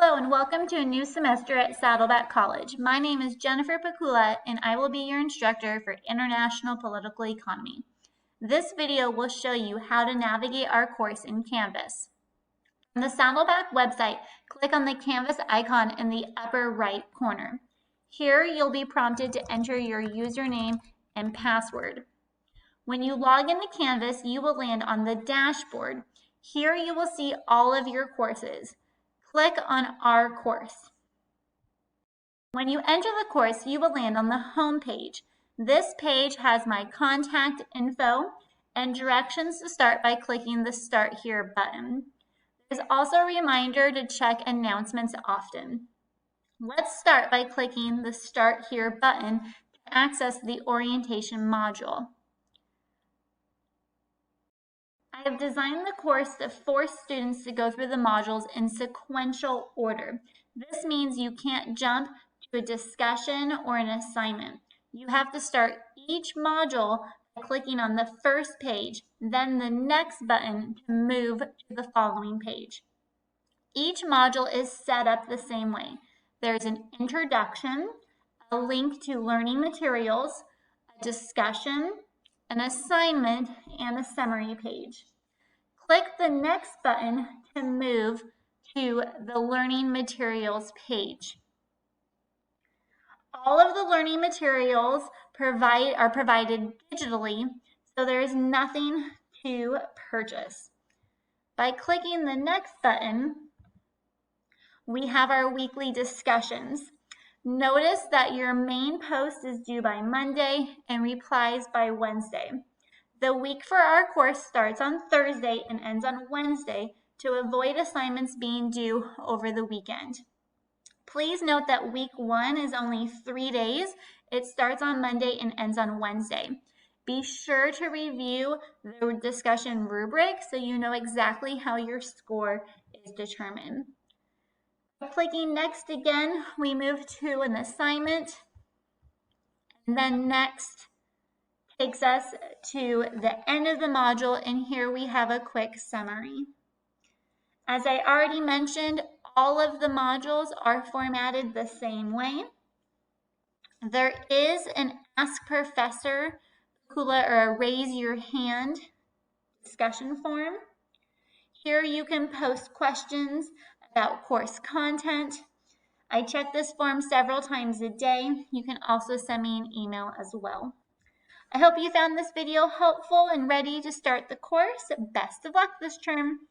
Hello and welcome to a new semester at Saddleback College. My name is Jennifer Pakula and I will be your instructor for International Political Economy. This video will show you how to navigate our course in Canvas. On the Saddleback website, click on the Canvas icon in the upper right corner. Here you'll be prompted to enter your username and password. When you log into Canvas, you will land on the dashboard. Here you will see all of your courses. Click on Our Course. When you enter the course, you will land on the home page. This page has my contact info and directions to start by clicking the Start Here button. There's also a reminder to check announcements often. Let's start by clicking the Start Here button to access the orientation module. I have designed the course to force students to go through the modules in sequential order. This means you can't jump to a discussion or an assignment. You have to start each module by clicking on the first page, then the next button to move to the following page. Each module is set up the same way. There's an introduction, a link to learning materials, a discussion, an assignment, and a summary page. Click the next button to move to the learning materials page. All of the learning materials are provided digitally, so there is nothing to purchase. By clicking the next button, we have our weekly discussions. Notice that your main post is due by Monday and replies by Wednesday. The week for our course starts on Thursday and ends on Wednesday to avoid assignments being due over the weekend. Please note that week 1 is only 3 days. It starts on Monday and ends on Wednesday. Be sure to review the discussion rubric so you know exactly how your score is determined. Clicking next again, we move to an assignment, and then next takes us to the end of the module, and here we have a quick summary. As I already mentioned, all of the modules are formatted the same way. There is an Ask Professor Pakula or a Raise Your Hand discussion form. Here you can post questions about course content. I check this form several times a day. You can also send me an email as well. I hope you found this video helpful and ready to start the course. Best of luck this term.